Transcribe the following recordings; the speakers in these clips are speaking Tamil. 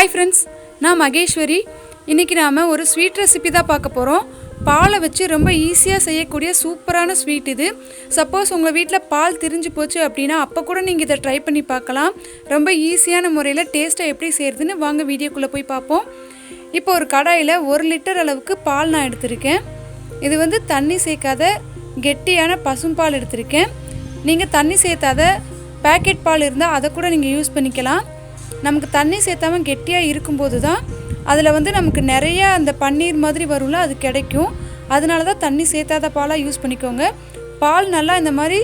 ஹாய் ஃப்ரெண்ட்ஸ், நான் மகேஸ்வரி. இன்றைக்கி நாம் ஒரு ஸ்வீட் ரெசிபி தான் பார்க்க போகிறோம். பாலை வச்சு ரொம்ப ஈஸியாக செய்யக்கூடிய சூப்பரான ஸ்வீட் இது. சப்போஸ் உங்கள் வீட்டில் பால் திரிஞ்சு போச்சு அப்படின்னா அப்போ கூட நீங்கள் இதை ட்ரை பண்ணி பார்க்கலாம். ரொம்ப ஈஸியான முறையில் டேஸ்ட்டாக எப்படி செய்கிறதுன்னு வாங்க வீடியோக்குள்ளே போய் பார்ப்போம். இப்போ ஒரு கடாயில் 1 லிட்டர் அளவுக்கு பால் நான் எடுத்திருக்கேன். இது வந்து தண்ணி சேர்க்காத கெட்டியான பசும்பால் எடுத்திருக்கேன். நீங்கள் தண்ணி சேர்த்தாத பேக்கெட் பால் இருந்தால் அதை கூட நீங்கள் யூஸ் பண்ணிக்கலாம். நமக்கு தண்ணி சேர்த்தாமல் கெட்டியாக இருக்கும்போது தான் அதில் வந்து நமக்கு நிறைய அந்த பன்னீர் மாதிரி வரும்ல, அது கிடைக்கும். அதனால தான் தண்ணி சேர்த்தாத பாலாக யூஸ் பண்ணிக்கோங்க. பால் நல்லா இந்த மாதிரி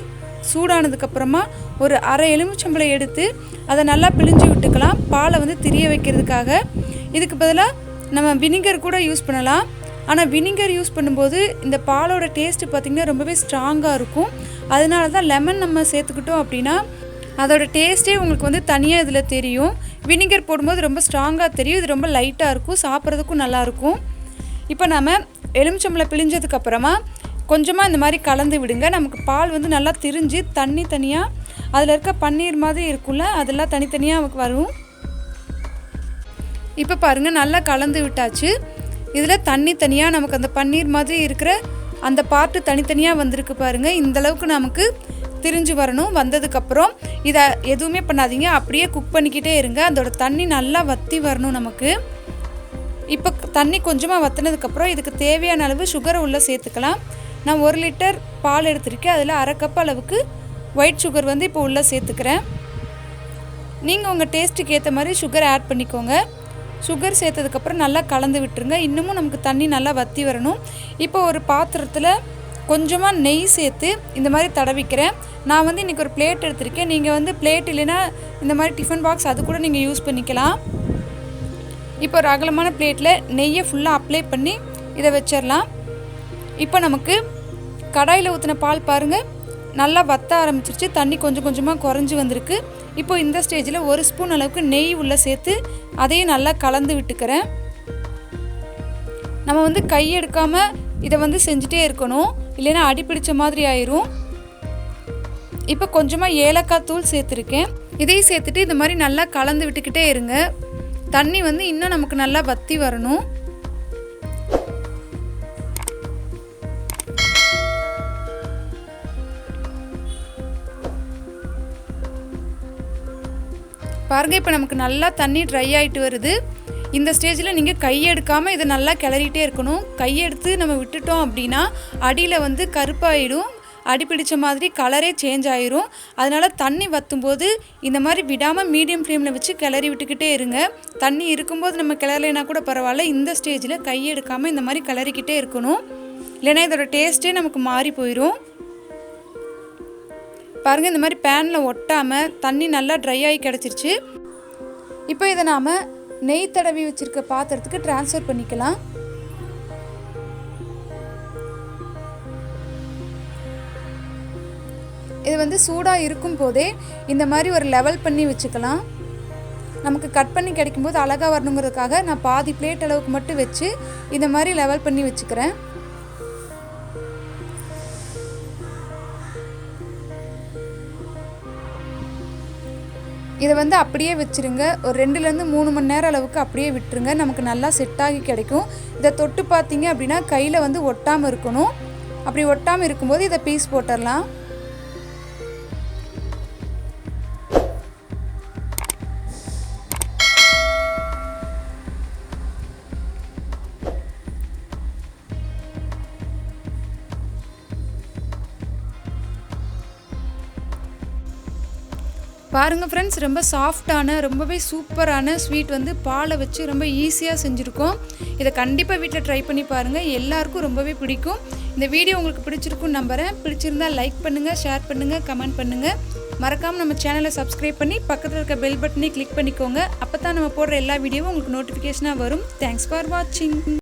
சூடானதுக்கப்புறமா ஒரு அரை எலுமிச்சம்பழை எடுத்து அதை நல்லா பிழிஞ்சு விட்டுக்கலாம், பாலை வந்து திரிய வைக்கிறதுக்காக. இதுக்கு பதிலாக நம்ம வினிகர் கூட யூஸ் பண்ணலாம். ஆனால் வினிகர் யூஸ் பண்ணும்போது இந்த பாலோட டேஸ்ட்டு பார்த்திங்கன்னா ரொம்பவே ஸ்ட்ராங்காக இருக்கும். அதனால தான் லெமன் நம்ம சேர்த்துக்கிட்டோம் அப்படின்னா அதோட டேஸ்ட்டே உங்களுக்கு வந்து தனியாக இதில் தெரியும். வினிகர் போடும்போது ரொம்ப ஸ்ட்ராங்காக தெரியும். இது ரொம்ப லைட்டாக இருக்கும், சாப்பிட்றதுக்கும் நல்லாயிருக்கும். இப்போ நம்ம எலுமிச்சம்பழம் பிழிஞ்சதுக்கப்புறமா கொஞ்சமாக இந்த மாதிரி கலந்து விடுங்க. நமக்கு பால் வந்து நல்லா திரிஞ்சு தண்ணி தனியாக அதில் இருக்க பன்னீர் மாதிரி இருக்கும்ல, அதெல்லாம் தனித்தனியாக வரும். இப்போ பாருங்கள், நல்லா கலந்து விட்டாச்சு. இதில் தண்ணி தனியாக நமக்கு அந்த பன்னீர் மாதிரி இருக்கிற அந்த பார்ட்டு தனித்தனியாக வந்திருக்கு பாருங்கள். இந்தளவுக்கு நமக்கு திரிஞ்சு வரணும். வந்ததுக்கப்புறம் இதை எதுவுமே பண்ணாதீங்க, அப்படியே குக் பண்ணிக்கிட்டே இருங்க. அதோட தண்ணி நல்லா வற்றி வரணும் நமக்கு. இப்போ தண்ணி கொஞ்சமாக வற்றினதுக்கப்புறம் இதுக்கு தேவையான அளவு சுகரை உள்ளே சேர்த்துக்கலாம். நான் 1 லிட்டர் பால் எடுத்திருக்கேன். அதில் அரை கப் அளவுக்கு ஒயிட் சுகர் வந்து இப்போ உள்ளே சேர்த்துக்கிறேன். நீங்கள் உங்கள் டேஸ்ட்டுக்கு ஏற்ற மாதிரி சுகர் ஆட் பண்ணிக்கோங்க. சுகர் சேர்த்ததுக்கப்புறம் நல்லா கலந்து விட்டுருங்க. இன்னமும் நமக்கு தண்ணி நல்லா வற்றி வரணும். இப்போ ஒரு பாத்திரத்தில் கொஞ்சமாக நெய் சேர்த்து இந்த மாதிரி தடவிக்கிறேன். நான் வந்து இன்றைக்கி ஒரு பிளேட் எடுத்திருக்கேன். நீங்கள் வந்து பிளேட் இல்லைன்னா இந்த மாதிரி டிஃபன் பாக்ஸ் அது கூட நீங்கள் யூஸ் பண்ணிக்கலாம். இப்போ ஒரு அகலமான பிளேட்டில் நெய்யை ஃபுல்லாக அப்ளை பண்ணி இதை வச்சிடலாம். இப்போ நமக்கு கடாயில் ஊற்றின பால் பாருங்கள் நல்லா வற்ற ஆரம்பிச்சிருச்சு. தண்ணி கொஞ்சம் கொஞ்சமாக குறைஞ்சி வந்திருக்கு. இப்போ இந்த ஸ்டேஜில் 1 ஸ்பூன் அளவுக்கு நெய் உள்ளே சேர்த்து அதையும் நல்லா கலந்து விட்டுக்கிறேன். நம்ம வந்து கை எடுக்காமல் இதை வந்து செஞ்சுட்டே இருக்கணும், இல்லைன்னா அடிப்பிடிச்ச மாதிரி ஆயிரும். இப்போ கொஞ்சமாக ஏலக்காய் தூள் சேர்த்துருக்கேன். இதையும் சேர்த்துட்டு இந்த மாதிரி நல்லா கலந்து விட்டுக்கிட்டே இருங்க. தண்ணி வந்து இன்னும் நமக்கு நல்லா வற்றி வரணும். பாருங்கள், இப்போ நமக்கு நல்லா தண்ணி ட்ரை ஆகிட்டு வருது. இந்த ஸ்டேஜில் நீங்கள் கையெடுக்காமல் இதை நல்லா கிளறிட்டே இருக்கணும். கையெடுத்து நம்ம விட்டுட்டோம் அப்படின்னா அடியில் வந்து கருப்பாயிடும், அடிப்பிடிச்ச மாதிரி கலரே சேஞ்ச் ஆயிரும். அதனால் தண்ணி வற்றும்போது இந்த மாதிரி விடாமல் மீடியம் ஃப்ளேமில் வச்சு கிளறி விட்டுக்கிட்டே இருங்க. தண்ணி இருக்கும்போது நம்ம கிளறலைனா கூட பரவாயில்ல, இந்த ஸ்டேஜில் கையெடுக்காமல் இந்த மாதிரி கிளறிக்கிட்டே இருக்கணும். இல்லைன்னா இதோட டேஸ்ட்டே நமக்கு மாறி போயிடும். பாருங்கள், இந்த மாதிரி பேனில் ஒட்டாமல் தண்ணி நல்லா ட்ரை ஆகி கிடச்சிருச்சு. இப்போ இதை நாம் நெய் தடவி வச்சுருக்க பாத்திரத்துக்கு ட்ரான்ஸ்ஃபர் பண்ணிக்கலாம். இது வந்து சூடாக இருக்கும் போதே இந்த மாதிரி ஒரு லெவல் பண்ணி வச்சுக்கலாம். நமக்கு கட் பண்ணி கிடைக்கும்போது அழகாக வரணுங்கிறதுக்காக நான் பாதி பிளேட் அளவுக்கு மட்டும் வச்சு இந்த மாதிரி லெவல் பண்ணி வச்சுக்கிறேன். இதை வந்து அப்படியே வச்சுருங்க. ஒரு 2லேருந்து 3 மணி நேரம் அளவுக்கு அப்படியே விட்டுருங்க. நமக்கு நல்லா செட் ஆகி கிடைக்கும். இதை தொட்டு பார்த்தீங்க அப்படின்னா கையில் வந்து ஒட்டாமல் இருக்கணும். அப்படி ஒட்டாமல் இருக்கும்போது இதை பீஸ் போட்டுடலாம். பாருங்கள் ஃப்ரெண்ட்ஸ், ரொம்ப சாஃப்டான ரொம்பவே சூப்பரான ஸ்வீட் வந்து பாலை வச்சு ரொம்ப ஈஸியாக செஞ்சுருக்கோம். இதை கண்டிப்பாக வீட்டில் ட்ரை பண்ணி பாருங்கள், எல்லாருக்கும் ரொம்பவே பிடிக்கும். இந்த வீடியோ உங்களுக்கு பிடிச்சிருக்குன்னு நம்புகிறேன். பிடிச்சிருந்தால் லைக் பண்ணுங்கள், ஷேர் பண்ணுங்கள், கமெண்ட் பண்ணுங்கள். மறக்காமல் நம்ம சேனலை சப்ஸ்கிரைப் பண்ணி பக்கத்தில் இருக்க பெல் பட்டனை கிளிக் பண்ணிக்கோங்க. அப்போ தான் நம்ம போடுற எல்லா வீடியோவும் உங்களுக்கு நோட்டிஃபிகேஷனாக வரும். தேங்க்ஸ் ஃபார் வாட்சிங்.